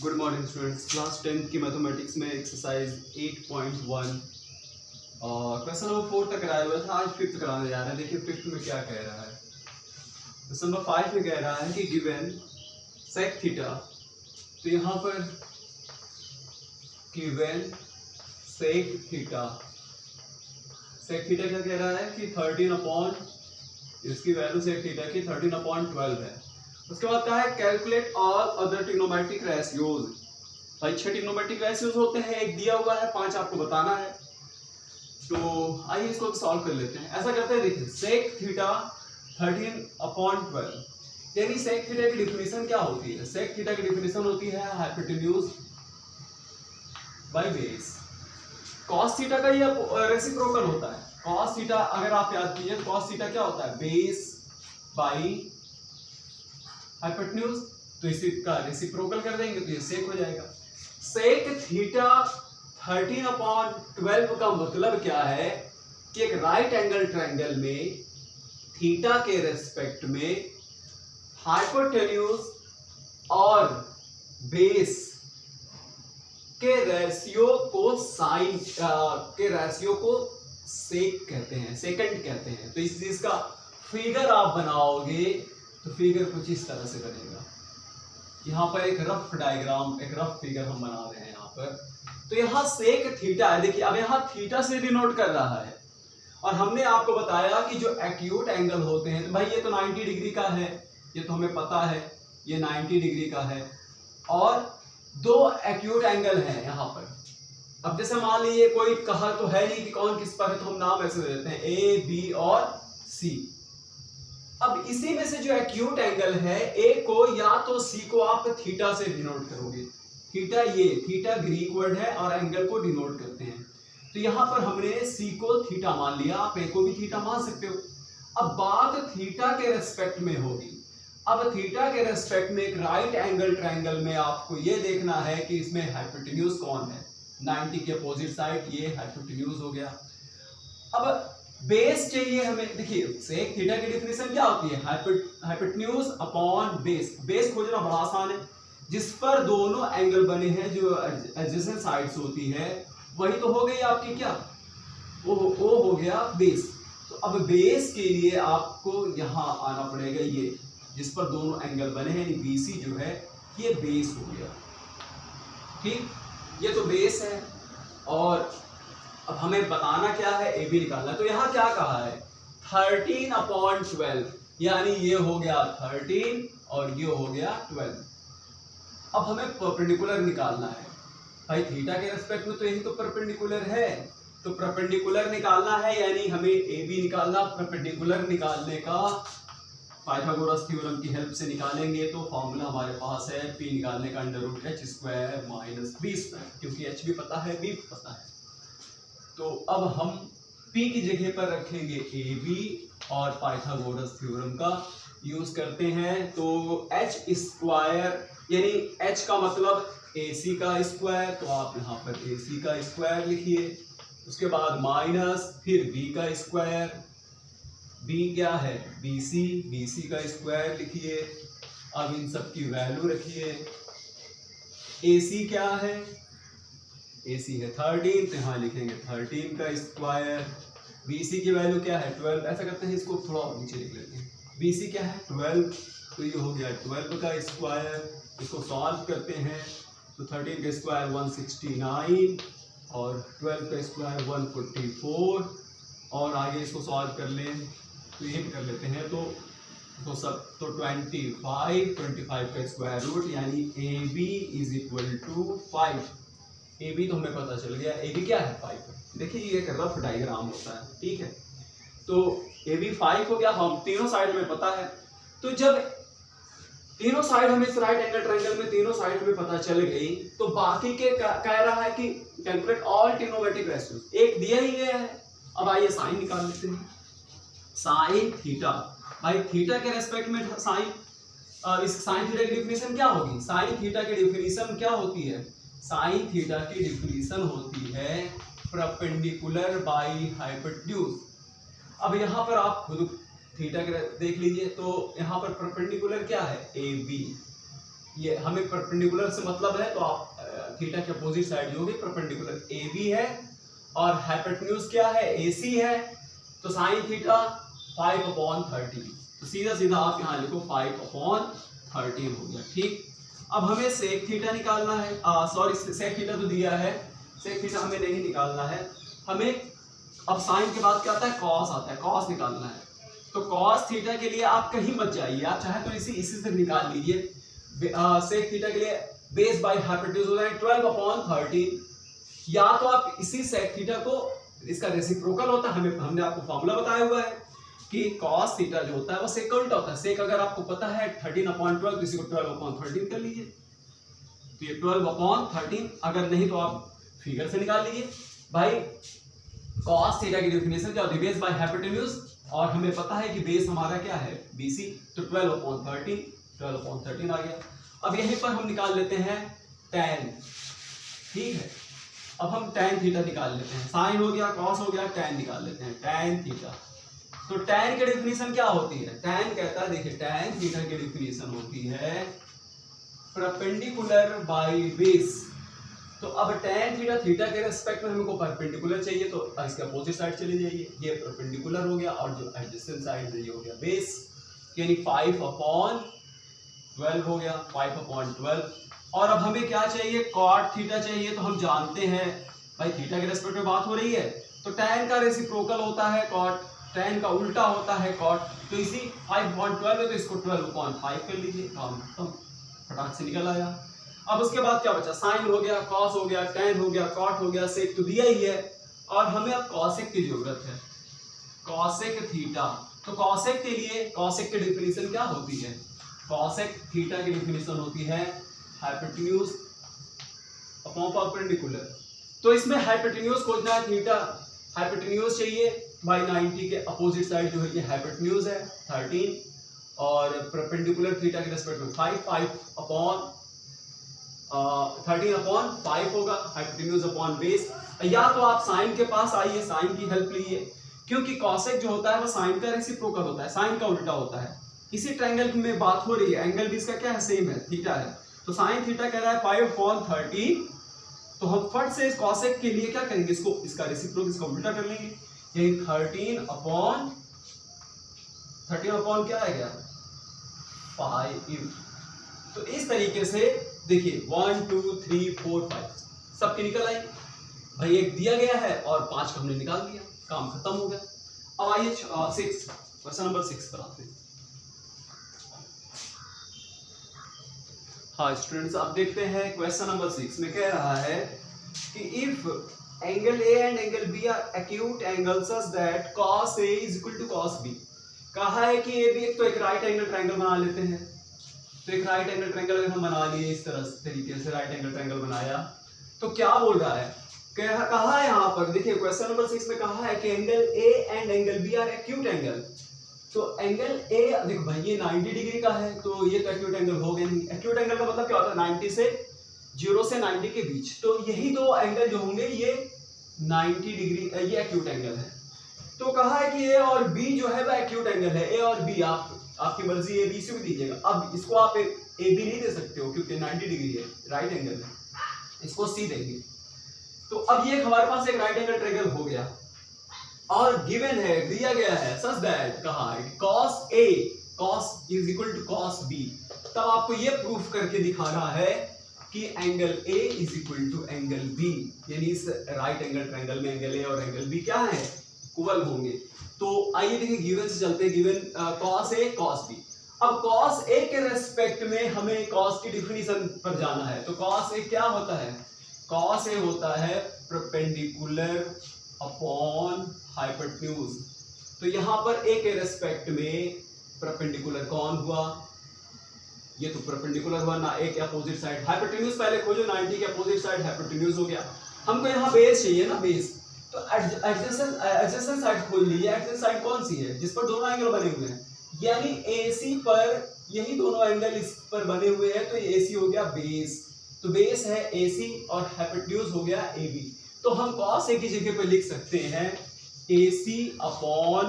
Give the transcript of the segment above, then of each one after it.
Good morning students. Class 10 की mathematics में exercise 8.1 question number 4 तक कराया हुआ था। आज 5th कराने जा रहे हैं। देखिए 5th में क्या कह रहा है। क्वेश्चन नंबर 5 में कह रहा है कि गिवन सेक थीटा, तो यहाँ पर गिवन सेक थीटा क्या कह रहा है कि 13 अपॉन, इसकी वैल्यू सेक थीटा की 13/12 है। उसके बाद कहा है calculate all other trigonometric ratios. भाई 6 ट्रिग्नोमेट्रिक रेशियोज होते हैं, एक दिया हुआ है, 5 आपको बताना है। तो आइए इसको सॉल्व कर लेते हैं। ऐसा करते हैं, देखिए सेक थीटा 13/12, यानी सेक थीटा की डिफिनेशन क्या होती है। सेक थीटा की डिफिनेशन होती है hypotenuse by base. Cos theta का ये रेसिप्रोकल होता है। कॉस थीटा अगर आप याद कीजिए, कॉस थीटा क्या होता है, बेस बाई हाइपोटेन्यूज। तो इसी का रेसिप्रोकल कर देंगे तो ये सेक हो जाएगा। सेक थीटा 13/12 का मतलब क्या है कि एक राइट एंगल ट्रायंगल में थीटा के रेस्पेक्ट में हाइपोटेन्यूज और बेस के रेशियो को साइन के रेशियो को सेक कहते हैं, सेकंड कहते हैं। तो इस चीज का फिगर आप बनाओगे तो फिगर कुछ इस तरह से बनेगा। यहाँ पर एक रफ डायग्राम, एक रफ फिगर हम बना रहे हैं यहाँ पर। तो यहाँ सेक थीटा है, देखिए अब यहाँ थीटा से डिनोट कर रहा है। और हमने आपको बताया कि जो एक्यूट एंगल होते हैं, तो भाई ये तो 90 डिग्री का है, ये तो हमें पता है, ये 90 डिग्री का है। और दो एक्यूट एंगल हैं यहाँ पर। अब जैसे मान लीजिए कोई कहा तो है नहीं कि कौन किस पर है, तो हम नाम ऐसे दे देते हैं ए, बी और सी। अब इसी में से जो एक्यूट एंगल है ए को या तो सी को आप थीटा से डिनोट करोगे। थीटा, ये थीटा ग्रीक वर्ड है और एंगल को डिनोट करते हैं। तो यहां पर हमने सी को थीटा मान लिया, आप ए को भी थीटा मान सकते हो। अब बात थीटा के रेस्पेक्ट में होगी। अब थीटा के रेस्पेक्ट में एक राइट एंगल ट्रायंगल में आपको ये देखना है कि इसमें हाइपोटेन्यूज कौन है। 90 के अपोजिट साइड ये हाइपोटेन्यूज हो गया। अब बेस चाहिए हमें। देखिए सेक थीटा की डिफिनेशन क्या होती है, हाइपोटेन्यूज अपॉन बेस। बेस खोजना बड़ा आसान है, जिस पर दोनों एंगल बने हैं, जो एडजेसेंट साइड्स होती है, वही तो हो गई आपकी क्या, वो हो गया बेस। तो अब बेस के लिए आपको यहां आना पड़ेगा, ये जिस पर दोनों एंगल बने हैं, बीसी जो है ये बेस हो गया। ठीक, ये तो बेस है। और अब हमें बताना क्या है, ए बी निकालना है। तो यहाँ क्या कहा है 13/12, यानी ये हो गया 13 और ये हो गया 12। अब हमें परपेंडिकुलर निकालना है। भाई थीटा के रेस्पेक्ट में तो यही तो परपेंडिकुलर है, तो परपेंडिकुलर निकालना है, यानी हमें ए बी निकालना। परपेंडिकुलर निकालने का पाइथागोरस थ्योरम की हेल्प से निकालेंगे। तो फॉर्मूला हमारे पास है पी निकालने का √h² माइनस b², क्योंकि h भी पता है, b भी पता है। तो अब हम p की जगह पर रखेंगे ए बी और पाइथागोरस थ्योरम का यूज करते हैं। तो h² यानी h का मतलब AC का स्क्वायर, तो आप यहाँ पर AC का स्क्वायर लिखिए। उसके बाद माइनस फिर b का स्क्वायर, b क्या है BC का स्क्वायर लिखिए। अब इन सब की वैल्यू रखिए। AC क्या है, AC है 13, तो यहाँ लिखेंगे 13 का स्क्वायर। BC की वैल्यू क्या है 12। ऐसा करते हैं, इसको थोड़ा और नीचे लिख लेते हैं। BC क्या है 12, तो ये हो गया 12 का स्क्वायर। इसको सॉल्व करते हैं तो 13 का स्क्वायर 169 और 12 का स्क्वायर 144। और आगे इसको सॉल्व कर लें तो ये कर लेते हैं, तो 25 का स्क्वायर रूट, यानी AB = 5। AB तो हमें पता चल गया, AB क्या है 5 है। देखिए ये एक रफ डायग्राम होता है, ठीक है। तो AB 5 हो गया, हम तीनों साइड में पता है। तो जब तीनों साइड हमें इस राइट एंगल ट्रायंगल में तीनों साइड हमें पता चल गई, तो बाकी के कह रहा है कि कैलकुलेट ऑल ट्रिग्नोमेट्रिक रेशियोज। एक दिया ही गया है। अब आइए साइन निकाल लेते हैं। साइन थीटा, भाई थीटा के रेस्पेक्ट में साइन, इस साइन थीटा की डिफिनेशन क्या होगी। साइन थीटा की डिफिनेशन क्या होती है, साइन थीटा की डिफिनेशन होती है परपेंडिकुलर बाई हाइपोटेन्यूज। अब यहाँ पर आप खुद थीटा के देख लीजिए, तो यहाँ पर परपेंडिकुलर क्या है AB, ये हमें परपेंडिकुलर से मतलब है, तो आप थीटा के अपोजिट साइड जो होगी परपेंडिकुलर ए बी है और हाइपोटेन्यूज क्या है, ए सी है, तो साइन थीटा 5/13, तो सीधा सीधा आप यहाँ लिखो 5/13 हो गया। ठीक, अब हमें सेक थीटा निकालना है, सॉरी सेक थीटा तो दिया है, सेक थीटा हमें नहीं निकालना है, हमें अब साइन के बाद क्या आता है, कॉस आता है, कॉस निकालना है। तो कॉस थीटा के लिए आप कहीं मत जाइए, आप चाहे तो इसी से निकाल लीजिए। सेक थीटा के लिए बेस बाय हाइपोटेन्यूज होता है 12/13, या तो आप इसी सेक थीटा को, इसका रेसिप्रोकल होता है, हमने आपको फॉर्मूला बताया हुआ है कि कॉस थीटा जो होता है वो सेक का उल्टा होता है। सेक अगर आपको पता है 13/12, तो इसी को 12/13 कर लीजिए, तो ये 12/13, अगर नहीं तो आप फिगर से निकाल लीजिए। भाई कॉस थीटा की डेफिनेशन क्या होती है, बेस बाय हाइपोटेन्यूज, और हमें पता है कि बेस हमारा क्या है, BC, तो 12/13 आ गया। अब यहीं पर हम निकाल लेते हैं tan, ठीक है, अब हम tan थीटा निकाल लेते हैं, साइन हो गया, कॉस हो गया, tan निकाल लेते हैं, tan थीटा। तो tan की डेफिनेशन क्या होती है, tan कहता है, देखिए tan थीटा की डेफिनेशन होती है परपेंडिकुलर बाय बेस। तो अब tan थीटा, थीटा के रेस्पेक्ट में हमको परपेंडिकुलर चाहिए, तो इसके अपोजिट साइड चले जाइए, ये परपेंडिकुलर हो गया और जो एडजेसेंट साइड है ये हो गया बेस, यानी 5/12 हो गया, 5/12। और अब हमें क्या चाहिए, cot थीटा चाहिए, तो हम जानते हैं भाई थीटा के रेस्पेक्ट में बात हो रही है, तो tan का रेसिप्रोकल होता है cot, tan का उल्टा होता है cot, तो इसी 5/12 है तो इसको 12/5 कर लीजिए, काम खत्म, फटाक से निकल आया। अब उसके बाद क्या बचा, साइन हो गया, कॉस हो गया, tan हो गया, cot हो गया, सेक तो दिया ही है, और हमें अब कॉसेक की जरूरत है, कॉसेक थीटा। तो कॉसेक के लिए, कॉसेक की डेफिनेशन क्या होती है, कॉसेक थीटा की डेफिनेशन होती है हाइपोटेन्यूज अपॉन परपेंडिकुलर। तो इसमें हाइपोटेन्यूज खोजना है, थीटा हाइपोटेन्यूज चाहिए बाय 90 के अपोजिट साइड जो है ये हाइपोटेन्यूज है 13, और परपेंडिकुलर थीटा के रेस्पेक्ट में 13/5 होगा, हाइपोटेन्यूज अपॉन बेस। या तो आप साइन के पास आइए, साइन की हेल्प लीजिए, क्योंकि कॉसेक जो होता है वो साइन का रेसिप्रोकल होता है, साइन का उल्टा होता है। इसी ट्रायंगल में बात हो रही है, एंगल भी इसका क्या है, सेम है, थीटा है, तो साइन थीटा कह रहा है 5/13, तो हम फट से इस कॉसेक के लिए क्या करेंगे, इसको, इसका रेसिप्रोकल, इसका उल्टा कर लेंगे, यही 13/13 क्या है गया 5। तो इस तरीके से देखिए 1 2 3 4 5 सबकी निकल आई, भाई एक दिया गया है और 5 को हमने निकाल दिया, काम खत्म हो गया। अब आइए 6, क्वेश्चन नंबर 6 पर आते हैं। हाँ स्टूडेंट्स, आप देखते हैं क्वेश्चन नंबर 6 में कह रहा है कि if angle A and angle B are acute angle such that cos A is equal to cos B। कहा है कि ए बी, एक तो एक राइट एंगल ट्रायंगल बना लेते हैं, तो एक राइट एंगल ट्रायंगल अगर हम बना लिए इस तरीके से राइट एंगल ट्रायंगल बनाया, तो क्या बोल रहा है, कहा है यहाँ पर देखिए क्वेश्चन नंबर 6 में कहा है कि angle A and angle B are acute angle. तो एंगल ए देखो भाई ये 90 डिग्री का है, तो ये तो एक्यूट एंगल हो गया नहीं। एक्यूट एंगल का मतलब क्या होता है, 90 से 0 से 90 के बीच, तो यही दो एंगल जो होंगे ये 90 डिग्री, ये एक्यूट एंगल है। तो कहा है कि ए और बी जो है वह एक्यूट एंगल है, ए और बी, आपकी मर्जी ए बी से भी दीजिएगा। अब इसको आप ए बी नहीं दे सकते हो क्योंकि 90 डिग्री है, राइट एंगल है, इसको सी देंगे। तो अब ये हमारे पास एक राइट एंगल ट्रायंगल हो गया और गिवन है, दिया गया है सच दैट, कहा है cos A cos is equal to cos B। तब आपको ये प्रूफ करके दिखाना है कि angle A is equal to angle B, यानी इस राइट एंगल ट्रायंगल में एंगल A और एंगल B क्या है, इक्वल होंगे। तो आइए देखिए गिवन से चलते हैं, given cos A cos B। अब cos A के रेस्पेक्ट में हमें cos की डेफिनेशन पर जाना है, तो cos A क्या होता है, cos A होता है परपेंडिकुलर अपॉन हाइपोटेन्यूज। तो यहां पर A के रेस्पेक्ट में परपेंडिकुलर कौन हुआ, ये तो परपेंडिकुलर हुआ ना, A के अपोजिट साइड हाइपोटेन्यूज पहले खोजो, 90 के अपोजिट साइड हाइपोटेन्यूज हो गया। हमको यहाँ बेस चाहिए ना, बेस, तो एडजेसेंट साइड खोज लीजिए। एडजेसेंट साइड कौन सी है, जिस पर दोनों एंगल बने हुए हैं, यानी AC पर यही दोनों एंगल इस पर बने हुए हैं, तो AC हो गया बेस, तो बेस है AC और हाइपोटेन्यूज हो गया AB। तो हम cos A की जगह पे लिख सकते हैं AC अपॉन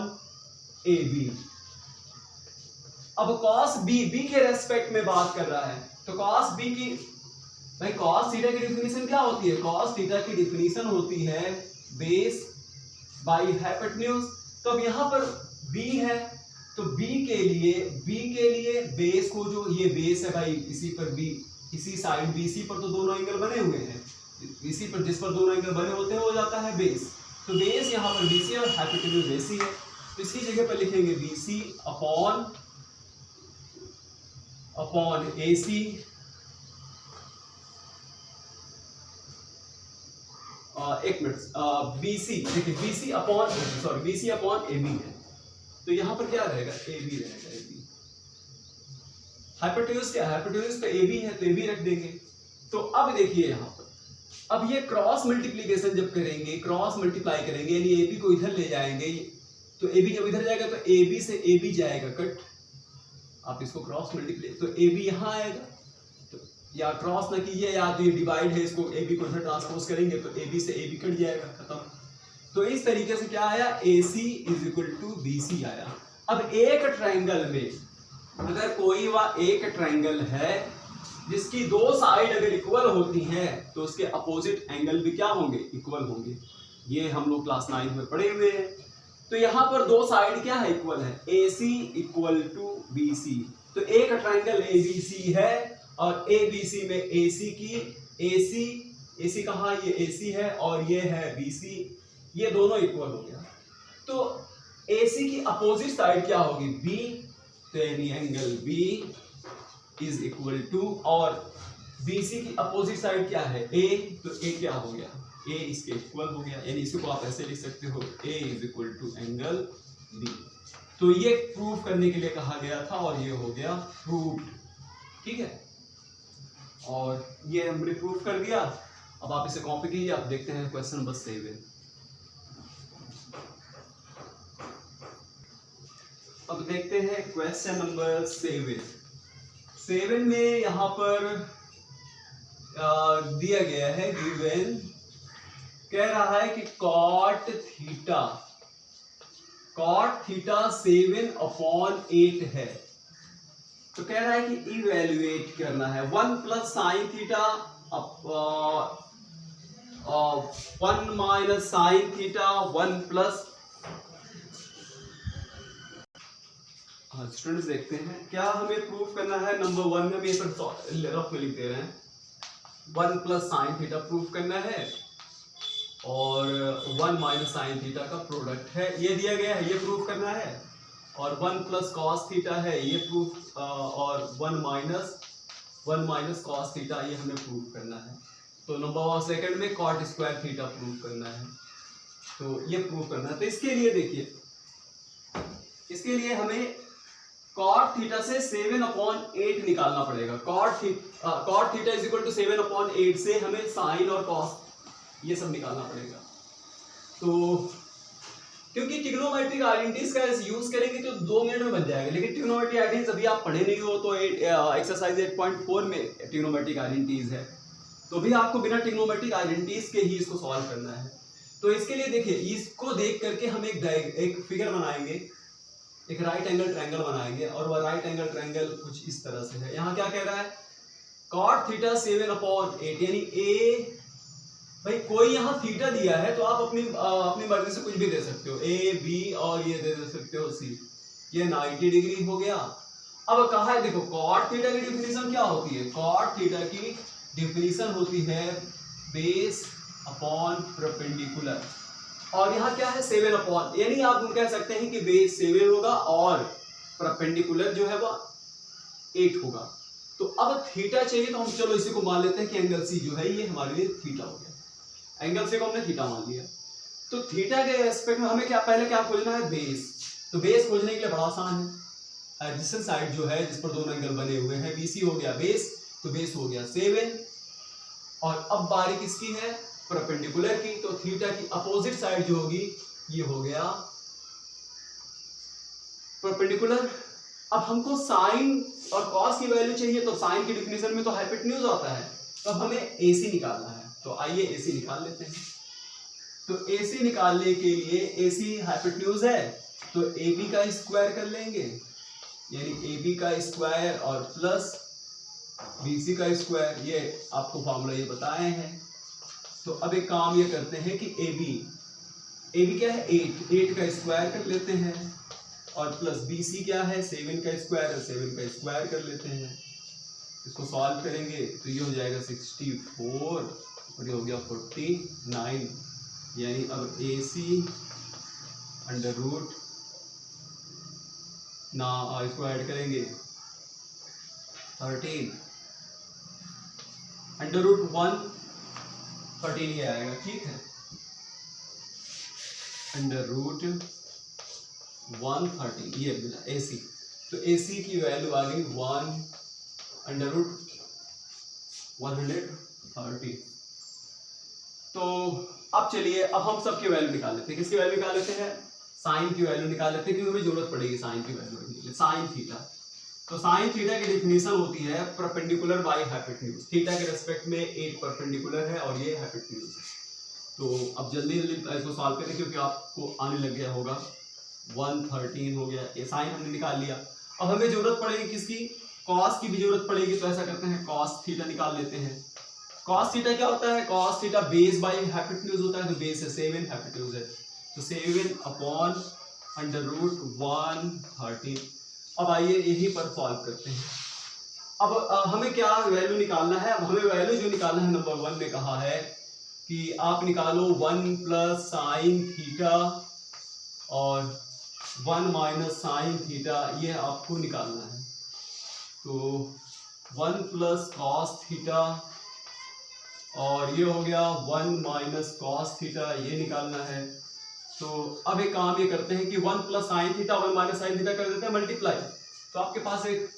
AB। अब cos B, B के रेस्पेक्ट में बात कर रहा है, तो cos b की भाई cos थीटा की डिफिनीशन क्या होती है? cos थीटा की डिफिनीशन होती है बेस बाई हाइपोटेन्यूज। तो अब यहाँ पर b है, तो b के लिए बेस को, जो ये बेस है भाई, इसी पर b, इसी साइड BC पर तो दोनों एंगल बने हुए हैं, इसी पर जिस पर दोनों एंगल बने होते हैं वो जाता है बेस। तो बेस यहाँ पर BC और हाइपोटेन्यूज AC है, तो इसकी जगह पर लिखेंगे BC अपॉन AC एक मिनट, BC अपॉन AB है। तो यहाँ पर क्या रहेगा? AB रहेगा। AB हाइपोटेन्यूज क्या है? हाइपोटेन्यूज पे AB है तो AB रख देंगे। तो अब देखिए यहाँ पर, अब ये क्रॉस मल्टीप्लिकेशन जब करेंगे, क्रॉस मल्टीप्लाई करेंगे, यानी AB को इधर ले जाएंगे, तो AB जब इधर जाएगा तो AB से AB जाएगा कट, आप इसको क्रॉस मल्टीप्लाई, तो AB यहाँ आएगा, तो या क्रॉस ना कीजिए, या तो ये डिवाइड है, इसको AB को इधर ट्रांसपोज करेंगे तो AB से AB कट जाएगा, खत्म। तो इस तरीके से क्या आया? AC is equal to BC आया। अब एक ट्रायंगल में अगर कोई एक ट्रायंगल है जिसकी दो साइड अगर इक्वल होती हैं तो उसके अपोजिट एंगल भी क्या होंगे? इक्वल होंगे। ये हम लोग क्लास 9 में पढ़े हुए हैं। तो यहाँ पर दो साइड क्या है? इक्वल है। AC equal to BC। तो एक ट्रायंगल ABC है और ABC में AC कहाँ? ये AC है और ये है BC, ये दोनों इक्वल हो गया। तो AC की अपोजिट साइड क्या होगी? B, तो यानी angle B is equal to, और BC की अपोजिट साइड क्या है? A, तो A क्या हो गया? A इसके इक्वल हो गया, यानी इसको आप ऐसे लिख सकते हो A is equal to angle B। तो ये प्रूफ करने के लिए कहा गया था और ये हो गया प्रूफ, ठीक है। और ये हमने प्रूफ कर दिया। अब आप इसे कॉपी कीजिए। आप देखते हैं क्वेश्चन नंबर 7। अब देखते हैं क्वेश्चन नंबर 7 में यहां पर दिया गया है, गिवन कह रहा है कि cot थीटा 7/8 है। तो कह रहा है कि इवेल्युएट करना है 1 plus sine theta 1 minus sine theta 1 plus. Students देखते हैं क्या हमें प्रूफ करना है। नंबर 1 में भी रफ में लिख दे रहे हैं, 1 प्लस साइन थीटा प्रूफ करना है और 1 माइनस साइन थीटा का प्रोडक्ट है, ये दिया गया है, ये प्रूफ करना है। और 1 प्लस कॉस थीटा है, ये प्रूफ, और 1 माइनस कॉस थीटा, ये हमें प्रूफ करना है। तो नंबर 2 में कॉट स्क्वायर थीटा प्रूफ करना है, तो ये प्रूफ करना है। तो इसके लिए देखिए, इसके लिए हमें cot थीटा से 7/8 निकालना पड़ेगा। cot theta is equal to 7/8 से हमें साइन और कॉस ये सब निकालना पड़ेगा। तो क्योंकि ट्रिग्नोमेट्रिक आइडेंटिटीज का यूज करेंगे तो 2 मिनट में बन जाएगा, लेकिन ट्रिग्नोमेट्रिक आइडेंटिटीज अभी आप पढ़े नहीं हो तो एक्सरसाइज 8.4 में ट्रिग्नोमेट्रिक आइडेंटिटीज है, तो भी आपको बिना ट्रिग्नोमेट्रिक आइडेंटिटीज के ही इसको सॉल्व करना है। तो इसके लिए देखिए, इसको देख करके हम एक फिगर बनाएंगे, एक राइट एंगल ट्रायंगल बनाएंगे, और वह राइट एंगल ट्रायंगल कुछ इस तरह से है। यहाँ क्या कह रहा है? cot थीटा 7/8, यानी A, भाई कोई यहाँ थीटा दिया है तो आप अपनी मर्जी से कुछ भी दे सकते हो, A, B, और ये दे सकते हो C। ये 90 डिग्री हो गया। अब कहा है, देखो cot थीटा की डिफिनीशन क्या होती है? cot थीटा की डिफिनीशन होती है बेस अपॉन परपेंडिकुलर, और यहाँ क्या है? 7/8, यानी आप कह सकते हैं कि बेस 7 होगा और परपेंडिकुलर जो है वह 8 होगा। तो अब थीटा चाहिए, तो हम चलो इसी को मान लेते हैं कि एंगल सी जो है ये हमारे लिए थीटा हो गया। एंगल सी को हमने थीटा मान लिया। तो थीटा के एस्पेक्ट में हमें क्या पहले क्या खोजना है? बेस। तो बेस खोजने के लिए बड़ा आसान है, एडजेसेंट साइड जो है जिस पर दोनों एंगल बने हुए हैं, BC हो गया बेस, तो बेस हो गया 7। और अब बारी किसकी है? परपेंडिकुलर की। तो थीटा की अपोजिट साइड जो होगी ये हो गया परपेंडिकुलर। अब हमको साइन और कॉस की वैल्यू चाहिए, तो साइन की डिफिनीशन में तो हाइपोटेन्यूज आता है, तो अब हमें AC निकालना है। तो आइए AC निकाल लेते हैं। तो AC निकालने के लिए, AC हाइपोटेन्यूज है तो AB का स्क्वायर कर लेंगे, यानी AB का स्क्वायर और प्लस BC का स्क्वायर, ये आपको फॉर्मूला ये बताए हैं। तो अब एक काम ये करते हैं कि AB क्या है 8 का स्क्वायर कर लेते हैं, और प्लस BC क्या है 7 का स्क्वायर है, 7 का स्क्वायर कर लेते हैं। इसको सॉल्व करेंगे तो ये हो जाएगा 64 और ये हो गया 49, यानी अब AC अंडर रूट ना इसको ऐड करेंगे 13 अंडर रूट 113 ये आएगा, ठीक है, अंडर रूट 113 ये मिला AC। तो AC की वैल्यू आ गई 1 अंडर रूट 130। तो अब चलिए, अब हम सबकी वैल्यू निकाल लेते हैं। किसकी वैल्यू निकाल लेते हैं? साइन की वैल्यू निकाल लेते हैं, क्योंकि हमें जरूरत पड़ेगी साइन की वैल्यू रखने के लिए। साइन थीटा, तो साइन थीटा की डेफिनेशन होती है परपेंडिकुलर बाय हाइपोटेन्यूज। थीटा के रेस्पेक्ट में 8 परपेंडिकुलर है और ये हाइपोटेन्यूज है। तो अब जल्दी जल्दी इसको सॉल्व करें, क्योंकि आपको आने लग गया होगा। 113 हो गया, ये साइन हमने निकाल लिया। अब हमें जरूरत पड़ेगी किसकी? कॉस की भी जरूरत पड़ेगी। तो ऐसा करते हैं, कॉस थीटा निकाल लेते हैं। कॉस थीटा क्या होता है? Cos theta base by hypotenuse होता है, तो बेस है 7, हाइपोटेन्यूज है तो 7 अपॉन अंडर रूट 113। अब आइए यहीं पर सॉल्व करते हैं। अब हमें क्या वैल्यू निकालना है? अब हमें वैल्यू जो निकालना है, नंबर 1 में कहा है कि आप निकालो 1 प्लस साइन थीटा और 1 माइनस साइन थीटा, ये आपको निकालना है। तो 1 प्लस कॉस थीटा और ये हो गया 1 माइनस कॉस थीटा, ये निकालना है। तो अब एक काम ये करते हैं कि 1 plus sine theta 1 minus sine theta कर देते हैं मल्टीप्लाई। तो आपके पास एक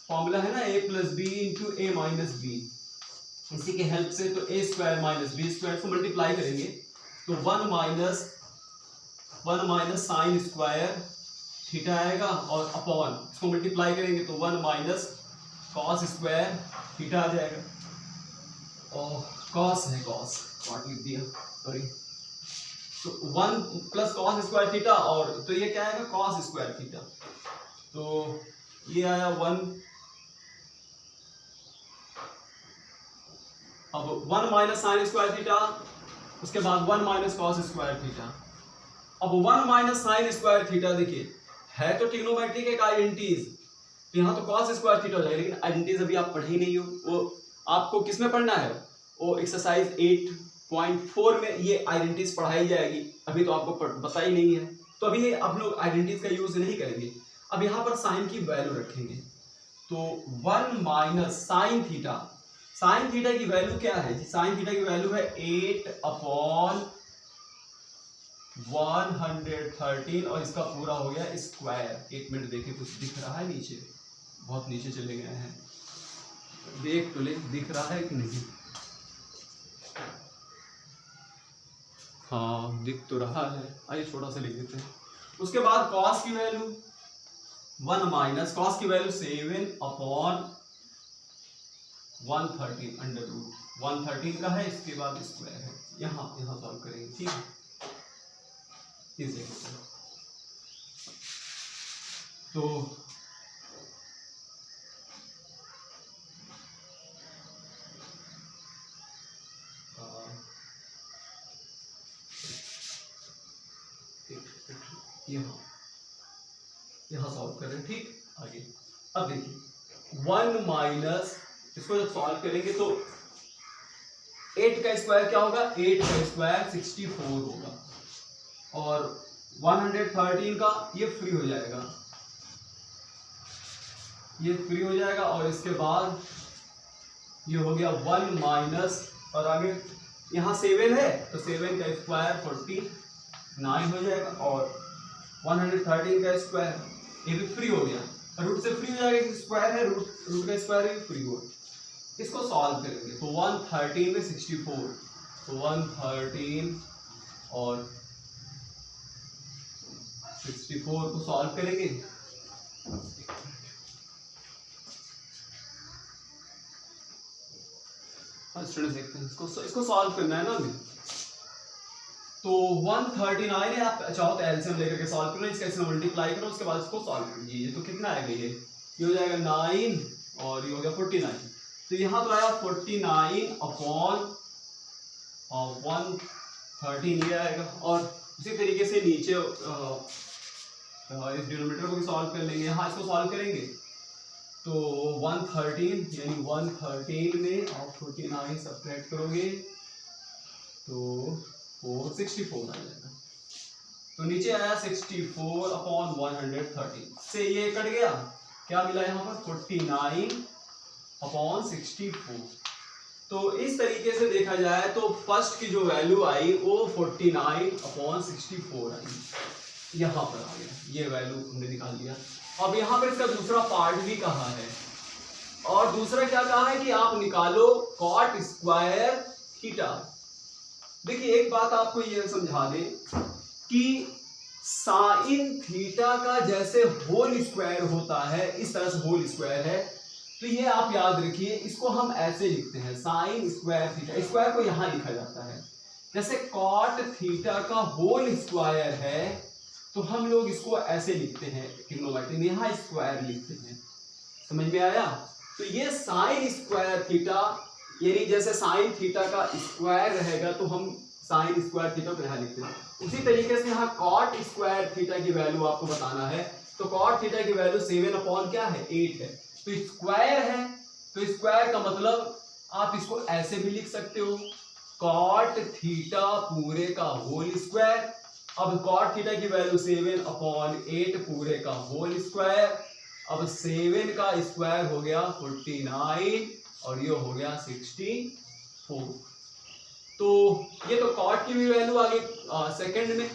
फॉर्मूला है ना, a plus B into A minus B, इसी के हेल्प से तो a square minus B square को मल्टीप्लाई करेंगे तो 1 माइनस साइन स्क्वायर थीटा आएगा, और अपॉन इसको मल्टीप्लाई करेंगे तो 1 माइनस कॉस स्क्वायर थीटा आ जाएगा। और कॉस है, कॉस कॉट लिख दिया, सॉरी। तो 1 प्लस कॉस स्क्वायर थीटा, और तो ये क्या आएगा? Cos square theta. तो ये आया 1, अब 1 माइनस साइन स्क्वायर थीटा, उसके बाद 1 माइनस कॉस स्क्वायर थीटा। अब 1 माइनस साइन स्क्वायर थीटा, देखिए है तो ट्रिग्नोमेट्रिक एक आइडेंटिटीज, तो यहाँ तो कॉस स्क्वायर थीटा हो जाएगा, लेकिन आइडेंटिटीज अभी आप पढ़े ही नहीं हो। वो आपको किस में पढ़ना है? वो एक्सरसाइज 8.4 में ये आइडेंटिटीज पढ़ाई जाएगी। अभी तो आपको पता ही नहीं है, तो अभी आप लोग आइडेंटिटीज का यूज नहीं करेंगे। अब यहाँ पर साइन की वैल्यू रखेंगे। तो 1 minus sine theta, sine theta की वैल्यू क्या है जी? साइन थीटा की वैल्यू है 8 अपॉन 113, और इसका पूरा हो गया स्क्वायर। 1 मिनट देखिए, कुछ दिख रहा है नीचे? बहुत नीचे चले गए हैं, देख तो ले, दिख रहा है कि नहीं? हाँ दिख तो रहा है, आइए छोटा सा लिख देते हैं। उसके बाद कॉस की वैल्यू 1 माइनस कॉस की वैल्यू 7 अपॉन 113 अंडर रूट 113 का है, इसके बाद स्क्वायर है। यहाँ सॉल्व करेंगे, ठीक है? इस जगह पर तो यहाँ सॉल्व कर रहे हैं, ठीक? आगे अब देखिए 1 माइनस, इसको जब सॉल्व करेंगे तो 8 का स्क्वायर क्या होगा? 8 का स्क्वायर 64 होगा, और 113 का ये फ्री हो जाएगा, ये फ्री हो जाएगा। और इसके बाद ये हो गया 1 माइनस, और आगे यहाँ 7 है तो 7 का स्क्वायर 49 हो जाएगा, और 113 का स्क्वायर ये भी फ्री हो गया, रूट से फ्री हो जाएगा, स्क्वायर है, रूट का स्क्वायर भी फ्री हो। इसको सॉल्व करेंगे तो 113 में 64, तो 113 और 64 को सॉल्व करेंगे। स्टूडेंट देखते हैं, इसको सॉल्व करना है ना हमें। तो 139 है, आप चाहो तो एलसीएम लेकर के सॉल्व करो, इसका इसमें मल्टीप्लाई करो, उसके बाद इसको सॉल्व कीजिए। तो कितना आएगा? ये हो जाएगा 9 और ये हो गया 49। तो यहाँ तो आया 49 अपॉन 113 ये आएगा। और उसी तरीके से नीचे इस डिनोमिनेटर को भी सॉल्व कर लेंगे। यहाँ इसको सॉल्व करेंगे तो 113 यानी 113 में आप 49 सब्ट्रैक्ट करोगे तो 464 आ जाएगा। तो नीचे आया 64 अपॉन 113 से ये कट गया, क्या मिला यहाँ पर 49 अपॉन 64। तो इस तरीके से देखा जाए तो फर्स्ट की जो वैल्यू आई वो 49 अपॉन 64 आई, यहाँ पर आ गया, ये वैल्यू हमने निकाल लिया। अब यहाँ पर इसका दूसरा पार्ट भी कहा है, और दूसरा क्या कहा है कि आप निकालो कॉट स्क्वायर थीटा। देखिए एक बात आपको ये समझा दें कि साइन थीटा का जैसे होल स्क्वायर होता है, इस तरह से होल स्क्वायर है, तो ये आप याद रखिए, इसको हम ऐसे लिखते हैं साइन स्क्वायर थीटा। स्क्वायर को यहां लिखा जाता है, जैसे कॉट थीटा का होल स्क्वायर है तो हम लोग इसको ऐसे लिखते हैं ट्रिग्नोमेट्री में, यहां स्क्वायर लिखते हैं। समझ में आया? तो ये साइन स्क्वायर थीटा यानी जैसे साइन थीटा का स्क्वायर रहेगा तो हम साइन स्क्वायर थीटा को यहां लिखते हैं। उसी तरीके से यहाँ कॉट स्क्वायर थीटा की वैल्यू आपको बताना है, तो कॉट थीटा की वैल्यू 7 अपॉन क्या है 8 है, तो स्क्वायर है, तो स्क्वायर का मतलब आप इसको ऐसे भी लिख सकते हो कॉट थीटा पूरे का होल स्क्वायर। अब कॉट थीटा की वैल्यू 7 अपॉन 8 पूरे का होल स्क्वायर। अब 7 का स्क्वायर हो गया 49 और ये हो गया 64। तो ये तो कॉट की भी वैल्यू आ गई सेकंड में।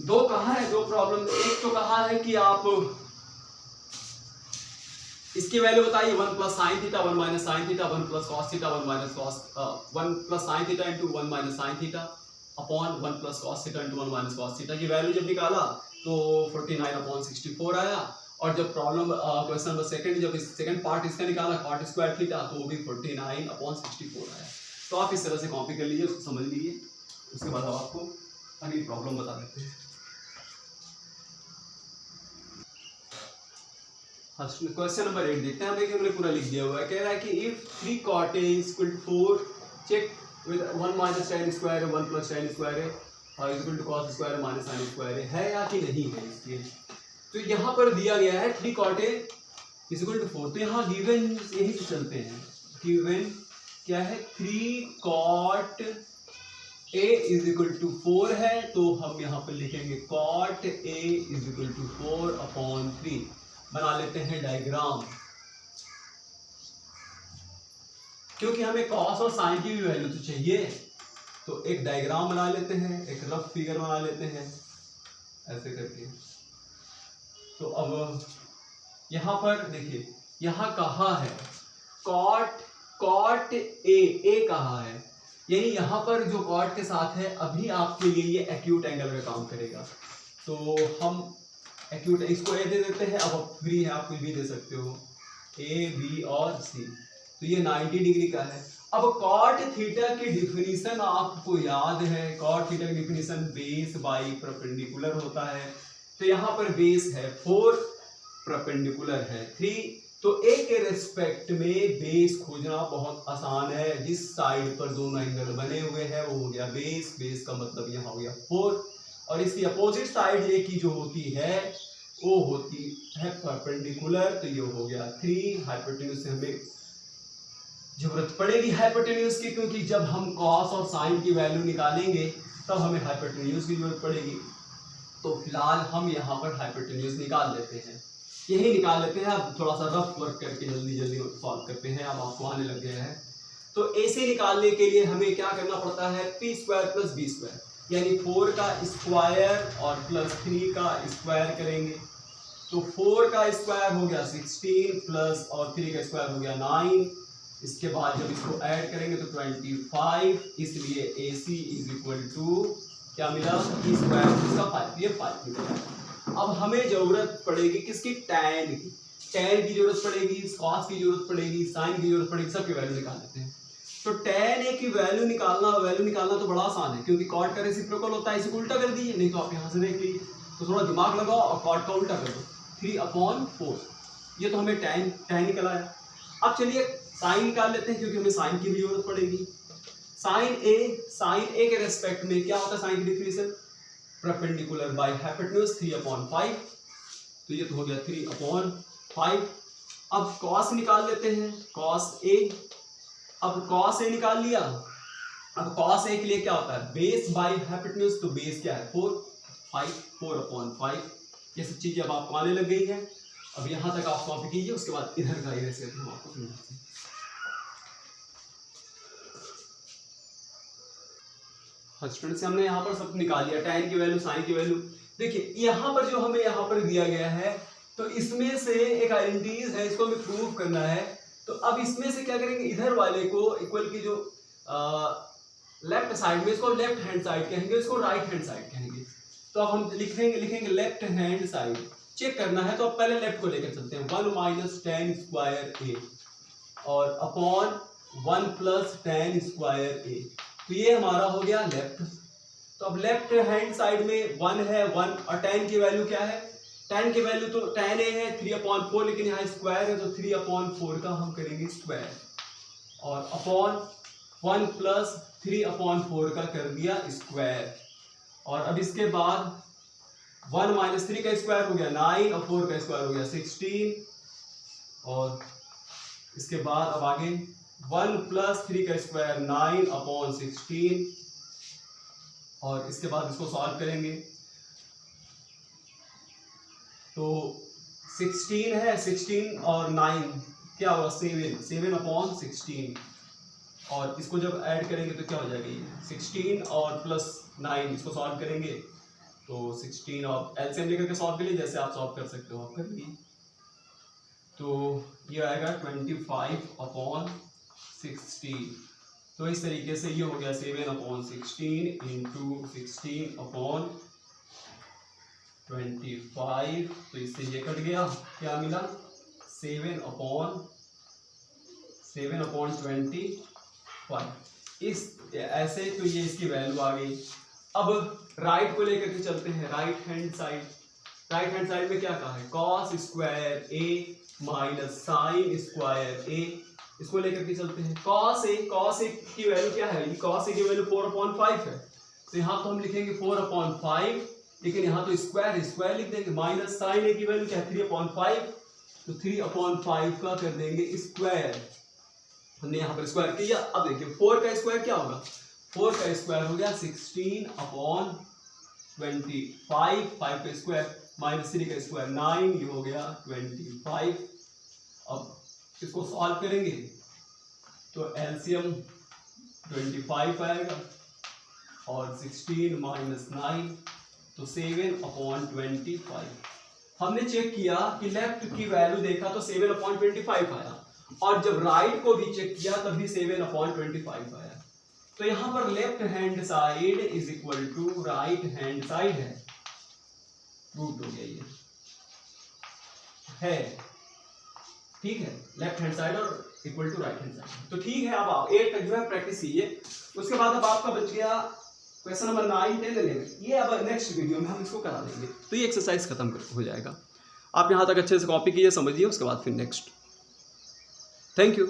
दो कहा है, दो प्रॉब्लम, एक तो कहा है कि आप इसकी वैल्यू बताइए 1 plus sine theta 1 minus sine theta 1 plus cos theta 1 minus cos 1 plus sine theta into 1 minus sine theta upon 1 plus cos theta into 1 minus cos theta की वैल्यू जब निकाला तो 49 अपॉन 64 आया। और जब प्रॉब्लम क्वेश्चन नंबर सेकंड, जब second part इसका निकाला कॉट स्क्वायर थीटा तो वो भी 49 अपॉन 64 आया। तो आप इस तरह से कॉपी कर लीजिए, उसको समझ लीजिए, उसके बाद हम आपको अगली प्रॉब्लम बता देते हैं। क्वेश्चन नंबर 8 देखते हैं। देखिए हमने पूरा लिख दिया हुआ है, कह रहा है कि if 3 cot A is equal to 4 check with 1 minus tan square 1 plus tan square है is equal to cos square minus sin square है या कि नहीं है इसलिए। तो यहाँ पर दिया गया है 3 cot A is equal to 4, तो यहाँ गिवन यही से चलते हैं। गिवन क्या है 3 cot A is equal to 4 है, तो हम यहाँ पर लिखेंगे cot A is equal to 4 upon 3। बना लेते हैं डायग्राम, क्योंकि हमें कॉस और साइन की भी वैल्यू तो चाहिए। तो एक डायग्राम बना लेते हैं, एक रफ फिगर बना लेते हैं ऐसे करके। तो अब यहां पर देखिए, यहां कहा है कॉट ए कहा है, यानी यहां पर जो कॉट के साथ है अभी आपके लिए ये एक्यूट एंगल का काम करेगा। तो हम एक्यूट इसको ए दे देते हैं, अब फ्री है आप कुछ भी दे सकते हो, ए बी और सी। तो ये 90 डिग्री का है। अब कॉट थीटा की डिफिनीशन आपको याद है, कॉट थीटा की डिफिनीशन बेस बाई परपेंडिकुलर होता है। तो यहाँ पर बेस है 4, परपेंडिकुलर है 3, तो ए के रेस्पेक्ट में बेस खोजना बहुत आसान है। जिस साइड पर दोनों एंगल बने हुए हैं वो हो गया बेस, बेस का मतलब यहाँ हो गया 4, और इसकी अपोजिट साइड ए की जो होती है वो होती है परपेंडिकुलर, तो ये हो गया 3। हाइपोटेन्यूज से हमें जरूरत पड़ेगी हाइपोटेन्यूज की, क्योंकि जब हम कॉस और साइन की वैल्यू निकालेंगे तब हमें हाइपोटेन्यूज की जरूरत पड़ेगी। तो फिलहाल हम यहाँ पर हाइपोटेन्यूज निकाल लेते हैं, यही निकाल लेते हैं। अब थोड़ा सा रफ वर्क करके जल्दी जल्दी सॉल्व करते हैं, अब आपको आने लग गया है। तो ऐसे निकालने के लिए हमें क्या करना पड़ता है, P square plus B square, यानी 4 का स्क्वायर और प्लस 3 का स्क्वायर करेंगे। तो 4 का स्क्वायर हो गया 16 प्लस और 3 का स्क्वायर हो गया 9। इसके बाद जब इसको ऐड करेंगे तो 25, इसलिए AC इज इक्वल टू क्या मिला, ई स्क्वायर इसका 5, ये 5 मिला। अब हमें जरूरत पड़ेगी किसकी, टैन की। टैन की जरूरत पड़ेगी, कॉस की जरूरत पड़ेगी, साइन की जरूरत पड़ेगी, सबकी वैल्यू निकाल लेते हैं। तो tan a की वैल्यू निकालना तो बड़ा आसान है, क्योंकि कॉट का रेसिप्रोकल होता है, इसे उल्टा कर दीजिए, नहीं तो आप यहाँ से देख लीजिए। तो थोड़ा दिमाग लगाओ और कॉट का उल्टा कर दो, 3/4। ये तो हमें tan निकला है। अब चलिए साइन निकाल लेते हैं क्योंकि हमें साइन की भी जरूरत पड़ेगी। साइन ए के रेस्पेक्ट में क्या होता है साइन की डिफिनेशन, परपेंडिकुलर बाय हाइपोटेन्यूज 3/5, तो ये तो हो गया 3/5। अब कॉस निकाल लेते हैं, कॉस ए। अब कॉस ए निकाल लिया, अब कॉस ए के लिए क्या होता है बेस बाय हाइपोटेन्यूज, तो बेस क्या है 4/5। ये सब चीजें अब आपको आने लग गई है। अब यहां तक आप कॉपी कीजिए, उसके बाद इधर का इधर से हम आपको समझाते हैं। स्टूडेंट से हमने यहाँ पर सब निकाल लिया, tan की वैल्यू, साइन की वैल्यू। देखिए यहाँ पर जो हमें यहाँ पर दिया गया है, तो इसमें से एक आइडेंटिटीज है, इसको हमें प्रूव करना है। तो अब इसमें से क्या करेंगे, इधर वाले को इक्वल की जो लेफ्ट साइड में, इसको लेफ्ट हैंड साइड कहेंगे, इसको राइट हैंड साइड कहेंगे। तो अब हम लिखेंगे लेफ्ट हैंड साइड। चेक करना है तो अब पहले लेफ्ट को लेकर चलते हैं, 1 - tan स्क्वायर ए और अपॉन 1 + tan स्क्वायर ए। तो ये हमारा हो गया लेफ्ट। तो अब लेफ्ट हैंड साइड में 1 है, 1 और tan की वैल्यू क्या है, tan की वैल्यू तो tan ए है 3/4, लेकिन यहाँ स्क्वायर है तो 3/4 का हम करेंगे स्क्वायर, और अपॉन 1 + 3/4 का कर दिया स्क्वायर। और अब इसके बाद 1 - 3 का स्क्वायर हो गया 9 और 4 का स्क्वायर हो गया 16, और इसके बाद अब आगे 1 + 3 का स्क्वायर 9/16, और इसके बाद इसको सॉल्व करेंगे तो 16 है, 16 और 9 क्या होगा 7/16, और इसको जब ऐड करेंगे तो क्या हो जाएगा ये 16 और प्लस 9, इसको सॉल्व करेंगे तो 16 और एलसीएम लेकर के सॉल्व करिए, जैसे आप सॉल्व कर सकते हो आप करिए। तो ये आएगा 25/16। तो इस तरीके से ये हो गया 7/16 × 16/25। तो इससे ये कट गया, क्या मिला 7/25। इस ऐसे तो ये इसकी वैल्यू आ गई। अब राइट को लेकर के चलते हैं, right hand side. Right hand side में क्या कहा है, cos स्क्वायर ए माइनस साइन स्क्वायर ए, इसको लेकर के चलते हैं। cos ए की वैल्यू क्या है, cos ए की वैल्यू 4/5 है, तो यहाँ तो हम लिखेंगे 4/5, लेकिन यहाँ तो स्क्वायर लिख देंगे। माइनस साइन ए की वैल्यू क्या है 3/5, तो 3/5 का कर देंगे स्क्वायर। हमने यहाँ पर स्क्वायर किया। अब देखिए 4 का स्क्वायर क्या होगा, 4 का स्क्वायर हो गया 16/25, 5 का स्क्वायर माइनस 3 का स्क्वायर 9, ये हो गया 25। अब इसको सॉल्व करेंगे तो एलसीएम 25 आएगा और 16 - 9 तो 7/25। हमने चेक किया कि लेफ्ट की वैल्यू देखा तो 7/25 आया, और जब राइट को भी चेक किया तब भी 7/25 आया। तो यहां पर left hand side is equal to right hand side है, रूट हो गया ये है, ठीक है, लेफ्ट हैंड साइड और equal to right hand side. तो ठीक है, अब आप 8 तक जो है प्रैक्टिस कीजिए। उसके बाद अब आपका बच गया क्वेश्चन नंबर 9, 10, 11। ये अब नेक्स्ट वीडियो में हम इसको करा देंगे, तो ये एक्सरसाइज खत्म हो जाएगा। आप यहाँ तक अच्छे से कॉपी कीजिए, समझिए, उसके बाद फिर नेक्स्ट। Thank you.